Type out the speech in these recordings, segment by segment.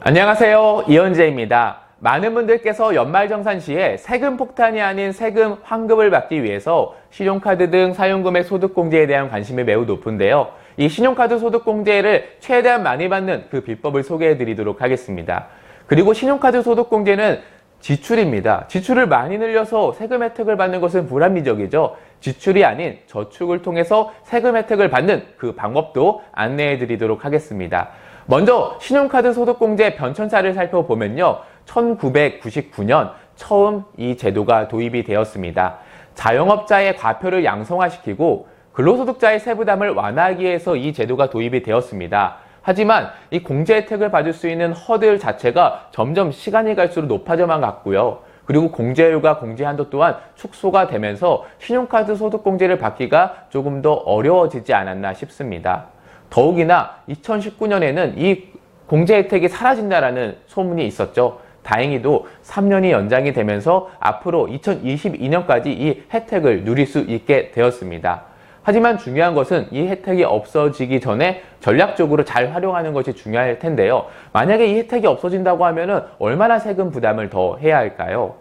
안녕하세요, 이현재입니다. 많은 분들께서 연말정산 시에 세금 폭탄이 아닌 세금 환급을 받기 위해서 신용카드 등 사용금액 소득공제에 대한 관심이 매우 높은데요. 이 신용카드 소득공제를 최대한 많이 받는 그 비법을 소개해 드리도록 하겠습니다. 그리고 신용카드 소득공제는 지출입니다. 지출을 많이 늘려서 세금 혜택을 받는 것은 불합리적이죠. 지출이 아닌 저축을 통해서 세금 혜택을 받는 그 방법도 안내해 드리도록 하겠습니다. 먼저 신용카드 소득공제 변천사를 살펴보면요. 1999년 처음 이 제도가 도입이 되었습니다. 자영업자의 과표를 양성화시키고 근로소득자의 세부담을 완화하기 위해서 이 제도가 도입이 되었습니다. 하지만 이 공제 혜택을 받을 수 있는 허들 자체가 점점 시간이 갈수록 높아져만 갔고요. 그리고 공제율과 공제 한도 또한 축소가 되면서 신용카드 소득공제를 받기가 조금 더 어려워지지 않았나 싶습니다. 더욱이나 2019년에는 이 공제 혜택이 사라진다라는 소문이 있었죠. 다행히도 3년이 연장이 되면서 앞으로 2022년까지 이 혜택을 누릴 수 있게 되었습니다. 하지만 중요한 것은 이 혜택이 없어지기 전에 전략적으로 잘 활용하는 것이 중요할 텐데요. 만약에 이 혜택이 없어진다고 하면은 얼마나 세금 부담을 더 해야 할까요?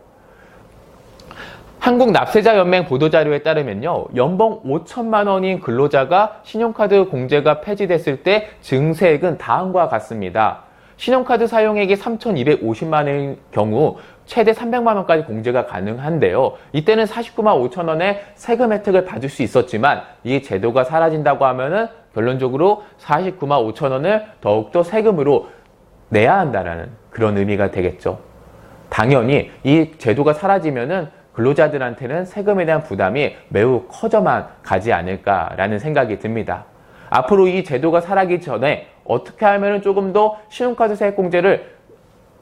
한국납세자연맹 보도자료에 따르면요. 연봉 5천만 원인 근로자가 신용카드 공제가 폐지됐을 때 증세액은 다음과 같습니다. 신용카드 사용액이 3,250만 원인 경우 최대 300만 원까지 공제가 가능한데요. 이때는 49만 5천 원의 세금 혜택을 받을 수 있었지만 이 제도가 사라진다고 하면은 결론적으로 49만 5천 원을 더욱더 세금으로 내야 한다는 그런 의미가 되겠죠. 당연히 이 제도가 사라지면은 근로자들한테는 세금에 대한 부담이 매우 커져만 가지 않을까라는 생각이 듭니다. 앞으로 이 제도가 사라지기 전에 어떻게 하면 조금 더 신용카드 세액공제를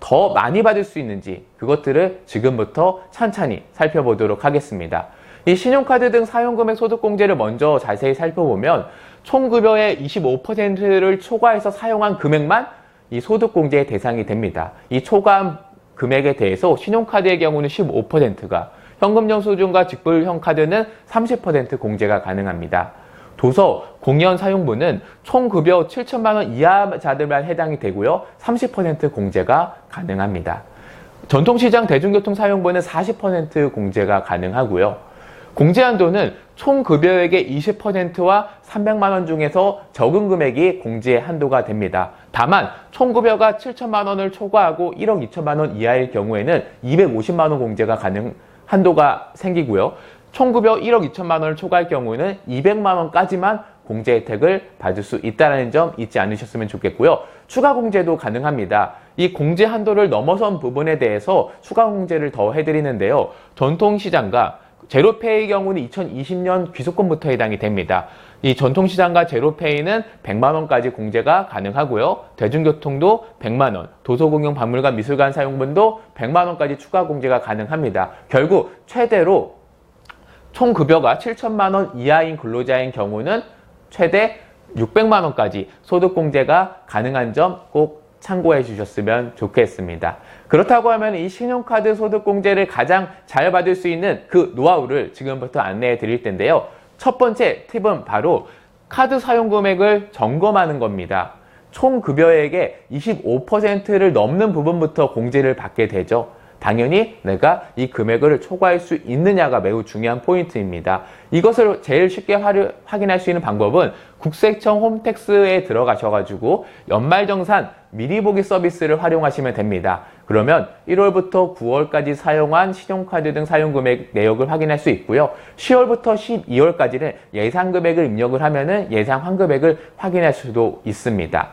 더 많이 받을 수 있는지 그것들을 지금부터 찬찬히 살펴보도록 하겠습니다. 이 신용카드 등 사용금액 소득공제를 먼저 자세히 살펴보면 총급여의 25%를 초과해서 사용한 금액만 이 소득공제의 대상이 됩니다. 이 초과한 금액에 대해서 신용카드의 경우는 15%가, 현금영수증과 직불형 카드는 30% 공제가 가능합니다. 도서, 공연 사용분은 총급여 7천만 원 이하자들만 해당이 되고요. 30% 공제가 가능합니다. 전통시장 대중교통 사용분은 40% 공제가 가능하고요. 공제 한도는 총급여액의 20%와 300만 원 중에서 적은 금액이 공제 한도가 됩니다. 다만 총급여가 7천만 원을 초과하고 1억 2천만 원 이하일 경우에는 250만 원 공제가 한도가 생기고요. 총급여 1억 2천만 원을 초과할 경우에는 200만 원까지만 공제 혜택을 받을 수 있다는 점 잊지 않으셨으면 좋겠고요. 추가 공제도 가능합니다. 이 공제 한도를 넘어선 부분에 대해서 추가 공제를 더 해드리는데요. 전통시장과 제로페이의 경우는 2020년 귀속권부터 해당이 됩니다. 이 전통시장과 제로페이는 100만 원까지 공제가 가능하고요. 대중교통도 100만 원, 도서공용 박물관 미술관 사용분도 100만 원까지 추가 공제가 가능합니다. 결국 최대로 총급여가 7천만 원 이하인 근로자인 경우는 최대 600만 원까지 소득공제가 가능한 점 꼭 참고해 주셨으면 좋겠습니다. 그렇다고 하면 이 신용카드 소득공제를 가장 잘 받을 수 있는 그 노하우를 지금부터 안내해 드릴 텐데요. 첫 번째 팁은 바로 카드 사용 금액을 점검하는 겁니다. 총 급여액의 25%를 넘는 부분부터 공제를 받게 되죠. 당연히 내가 이 금액을 초과할 수 있느냐가 매우 중요한 포인트입니다. 이것을 제일 쉽게 확인할 수 있는 방법은 국세청 홈택스에 들어가셔가지고 연말정산 미리 보기 서비스를 활용하시면 됩니다. 그러면 1월부터 9월까지 사용한 신용카드 등 사용금액 내역을 확인할 수 있고요. 10월부터 12월까지는 예상 금액을 입력을 하면은 예상 환급액을 확인할 수도 있습니다.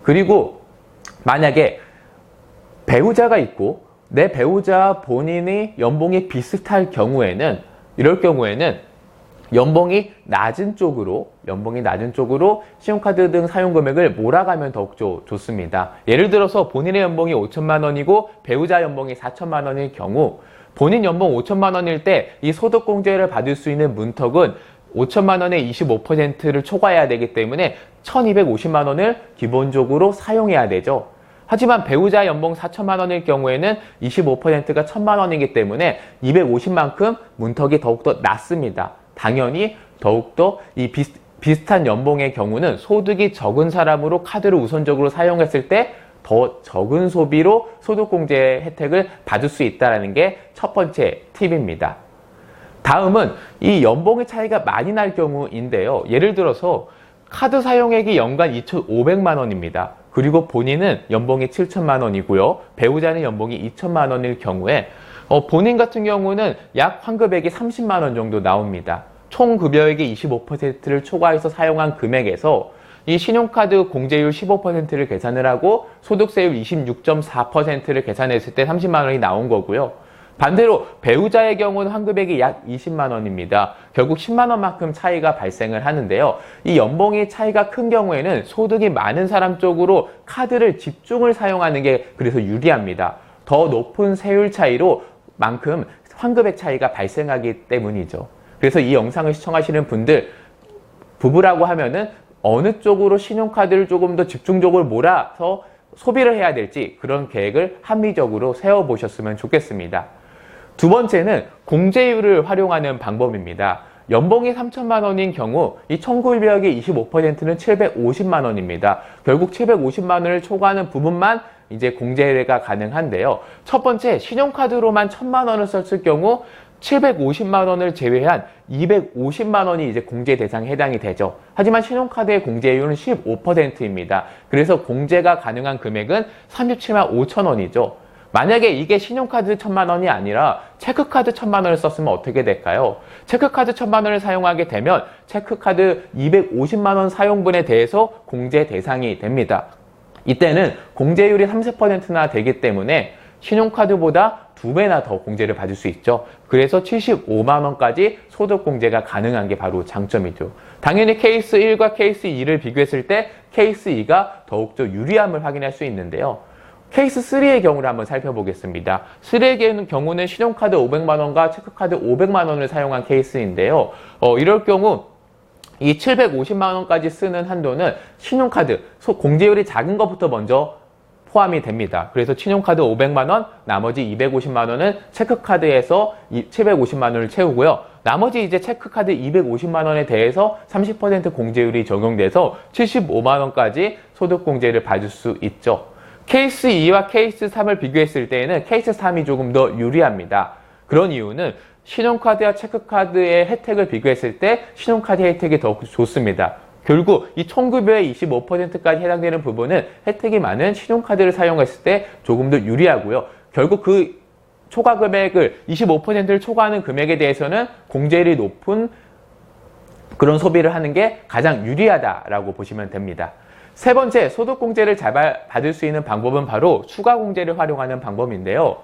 그리고 만약에 배우자가 있고 내 배우자 본인이 연봉이 비슷할 경우에는 이럴 경우에는 연봉이 낮은 쪽으로 신용카드 등 사용 금액을 몰아가면 더욱더 좋습니다. 예를 들어서 본인의 연봉이 5천만 원이고 배우자 연봉이 4천만 원일 경우 본인 연봉 5천만 원일 때 이 소득공제를 받을 수 있는 문턱은 5천만 원의 25%를 초과해야 되기 때문에 1,250만 원을 기본적으로 사용해야 되죠. 하지만 배우자 연봉 4천만 원일 경우에는 25%가 1,000만 원이기 때문에 250만큼 문턱이 더욱더 낮습니다. 당연히 더욱더 이 비슷한 연봉의 경우는 소득이 적은 사람으로 카드를 우선적으로 사용했을 때 더 적은 소비로 소득공제 혜택을 받을 수 있다는 게 첫 번째 팁입니다. 다음은 이 연봉의 차이가 많이 날 경우인데요. 예를 들어서 카드 사용액이 연간 2,500만 원입니다. 그리고 본인은 연봉이 7천만 원이고요. 배우자는 연봉이 2천만 원일 경우에 본인 같은 경우는 약 환급액이 30만 원 정도 나옵니다. 총 급여액의 25%를 초과해서 사용한 금액에서 이 신용카드 공제율 15%를 계산을 하고 소득세율 26.4%를 계산했을 때 30만 원이 나온 거고요. 반대로 배우자의 경우는 환급액이 약 20만 원입니다. 결국 10만 원만큼 차이가 발생을 하는데요. 이 연봉이 차이가 큰 경우에는 소득이 많은 사람 쪽으로 카드를 집중을 사용하는 게 그래서 유리합니다. 더 높은 세율 차이로 만큼 환급액 차이가 발생하기 때문이죠. 그래서 이 영상을 시청하시는 분들, 부부라고 하면은 어느 쪽으로 신용카드를 조금 더 집중적으로 몰아서 소비를 해야 될지 그런 계획을 합리적으로 세워보셨으면 좋겠습니다. 두 번째는 공제율을 활용하는 방법입니다. 연봉이 3천만 원인 경우 이 청구일비액의 25%는 750만 원입니다. 결국 750만 원을 초과하는 부분만 이제 공제가 가능한데요. 첫 번째, 신용카드로만 1,000만 원을 썼을 경우 750만 원을 제외한 250만 원이 이제 공제 대상에 해당이 되죠. 하지만 신용카드의 공제율은 15%입니다. 그래서 공제가 가능한 금액은 37만 5천 원이죠. 만약에 이게 신용카드 1,000만 원이 아니라 체크카드 1,000만 원을 썼으면 어떻게 될까요? 체크카드 1,000만 원을 사용하게 되면 체크카드 250만 원 사용분에 대해서 공제 대상이 됩니다. 이때는 공제율이 30%나 되기 때문에 신용카드보다 2배나 더 공제를 받을 수 있죠. 그래서 75만 원까지 소득 공제가 가능한 게 바로 장점이죠. 당연히 케이스 1과 케이스 2를 비교했을 때 케이스 2가 더욱더 유리함을 확인할 수 있는데요. 케이스 3의 경우를 한번 살펴보겠습니다. 3의 경우는 신용카드 500만 원과 체크카드 500만 원을 사용한 케이스인데요. 이럴 경우 이 750만 원까지 쓰는 한도는 신용카드, 공제율이 작은 것부터 먼저 포함이 됩니다. 그래서 신용카드 500만 원, 나머지 250만 원은 체크카드에서 750만 원을 채우고요. 나머지 이제 체크카드 250만 원에 대해서 30% 공제율이 적용돼서 75만 원까지 소득공제를 받을 수 있죠. 케이스 2와 케이스 3을 비교했을 때에는 케이스 3이 조금 더 유리합니다. 그런 이유는 신용카드와 체크카드의 혜택을 비교했을 때 신용카드 혜택이 더 좋습니다. 결국 이 총급여의 25%까지 해당되는 부분은 혜택이 많은 신용카드를 사용했을 때 조금 더 유리하고요. 결국 그 초과 금액을 25%를 초과하는 금액에 대해서는 공제율이 높은 그런 소비를 하는 게 가장 유리하다라고 보시면 됩니다. 세 번째, 소득공제를 잘 받을 수 있는 방법은 바로 추가공제를 활용하는 방법인데요.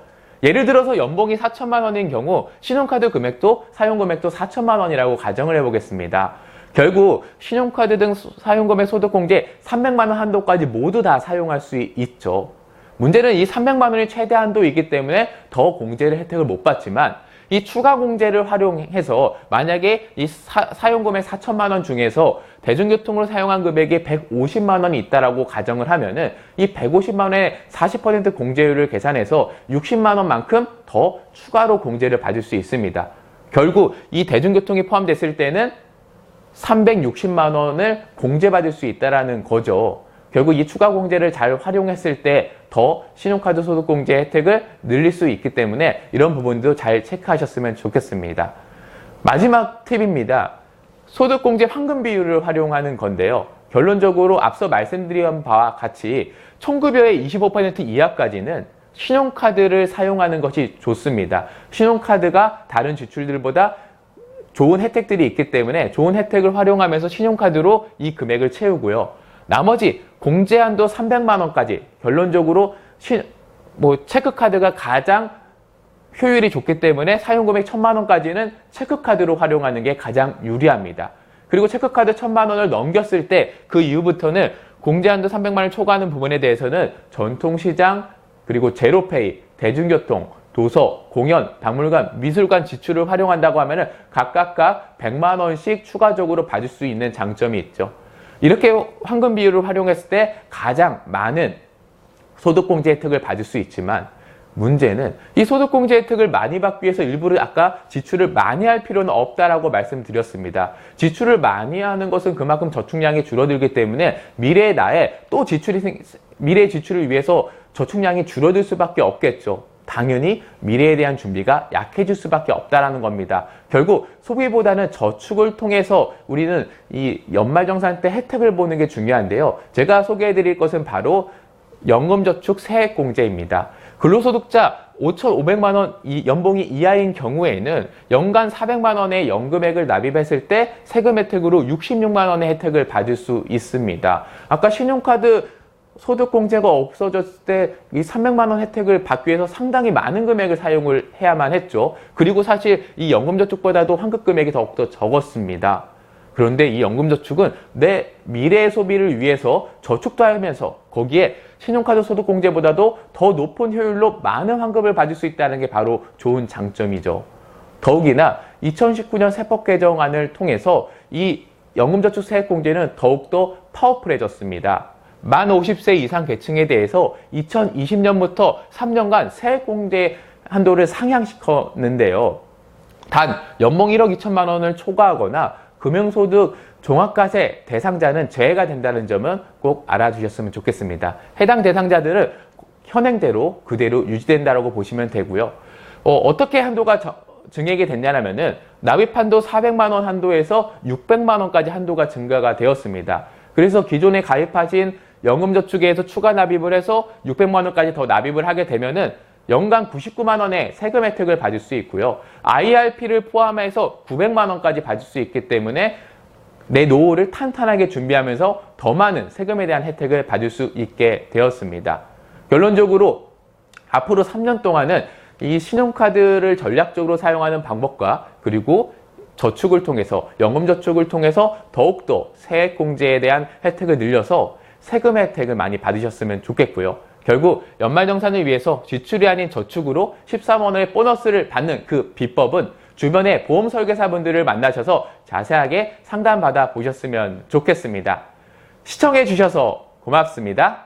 예를 들어서 연봉이 4천만 원인 경우 신용카드 금액도 사용금액도 4천만 원이라고 가정을 해보겠습니다. 결국 신용카드 등 사용금액 소득공제 300만 원 한도까지 모두 다 사용할 수 있죠. 문제는 이 300만 원이 최대 한도이기 때문에 더 공제를 혜택을 못 받지만 이 추가 공제를 활용해서 만약에 이 사용금액 4천만 원 중에서 대중교통으로 사용한 금액이 150만 원이 있다라고 가정을 하면은 이 150만 원의 40% 공제율을 계산해서 60만 원만큼 더 추가로 공제를 받을 수 있습니다. 결국 이 대중교통이 포함됐을 때는 360만 원을 공제받을 수 있다는 거죠. 결국 이 추가 공제를 잘 활용했을 때 더 신용카드 소득공제 혜택을 늘릴 수 있기 때문에 이런 부분도 잘 체크하셨으면 좋겠습니다. 마지막 팁입니다. 소득공제 환급 비율을 활용하는 건데요. 결론적으로 앞서 말씀드린 바와 같이 총급여의 25% 이하까지는 신용카드를 사용하는 것이 좋습니다. 신용카드가 다른 지출들보다 좋은 혜택들이 있기 때문에 좋은 혜택을 활용하면서 신용카드로 이 금액을 채우고요. 나머지 공제 한도 300만 원까지 결론적으로 체크카드가 가장 효율이 좋기 때문에 사용금액 1,000만 원까지는 체크카드로 활용하는 게 가장 유리합니다. 그리고 체크카드 1,000만 원을 넘겼을 때 그 이후부터는 공제 한도 300만 원을 초과하는 부분에 대해서는 전통시장, 그리고 제로페이, 대중교통, 도서, 공연, 박물관, 미술관 지출을 활용한다고 하면 각각 100만 원씩 추가적으로 받을 수 있는 장점이 있죠. 이렇게 환급 비율을 활용했을 때 가장 많은 소득공제 혜택을 받을 수 있지만 문제는 이 소득공제 혜택을 많이 받기 위해서 일부러 아까 지출을 많이 할 필요는 없다라고 말씀드렸습니다. 지출을 많이 하는 것은 그만큼 저축량이 줄어들기 때문에 미래의 나에 또 미래의 지출을 위해서 저축량이 줄어들 수밖에 없겠죠. 당연히 미래에 대한 준비가 약해질 수밖에 없다라는 겁니다. 결국 소비보다는 저축을 통해서 우리는 이 연말정산 때 혜택을 보는 게 중요한데요. 제가 소개해드릴 것은 바로 연금저축 세액공제입니다. 근로소득자 5,500만 원 연봉이 이하인 경우에는 연간 400만 원의 연금액을 납입했을 때 세금 혜택으로 66만 원의 혜택을 받을 수 있습니다. 아까 신용카드 소득공제가 없어졌을 때 이 300만 원 혜택을 받기 위해서 상당히 많은 금액을 사용을 해야만 했죠. 그리고 사실 이 연금저축보다도 환급 금액이 더욱더 적었습니다. 그런데 이 연금저축은 내 미래의 소비를 위해서 저축도 하면서 거기에 신용카드 소득공제보다도 더 높은 효율로 많은 환급을 받을 수 있다는 게 바로 좋은 장점이죠. 더욱이나 2019년 세법 개정안을 통해서 이 연금저축 세액공제는 더욱더 파워풀해졌습니다. 만 50세 이상 계층에 대해서 2020년부터 3년간 세액공제 한도를 상향시켰는데요. 단 연봉 1억 2천만 원을 초과하거나 금융소득 종합과세 대상자는 제외가 된다는 점은 꼭 알아주셨으면 좋겠습니다. 해당 대상자들은 현행대로 그대로 유지된다고 보시면 되고요. 어떻게 한도가 증액이 됐냐면은 납입 한도 400만 원 한도에서 600만 원까지 한도가 증가가 되었습니다. 그래서 기존에 가입하신 연금저축에서 추가 납입을 해서 600만 원까지 더 납입을 하게 되면은 연간 99만 원의 세금 혜택을 받을 수 있고요. IRP를 포함해서 900만 원까지 받을 수 있기 때문에 내 노후를 탄탄하게 준비하면서 더 많은 세금에 대한 혜택을 받을 수 있게 되었습니다. 결론적으로 앞으로 3년 동안은 이 신용카드를 전략적으로 사용하는 방법과 그리고 저축을 통해서 연금저축을 통해서 더욱더 세액공제에 대한 혜택을 늘려서 세금 혜택을 많이 받으셨으면 좋겠고요. 결국 연말정산을 위해서 지출이 아닌 저축으로 13만 원의 보너스를 받는 그 비법은 주변의 보험 설계사분들을 만나셔서 자세하게 상담받아 보셨으면 좋겠습니다. 시청해 주셔서 고맙습니다.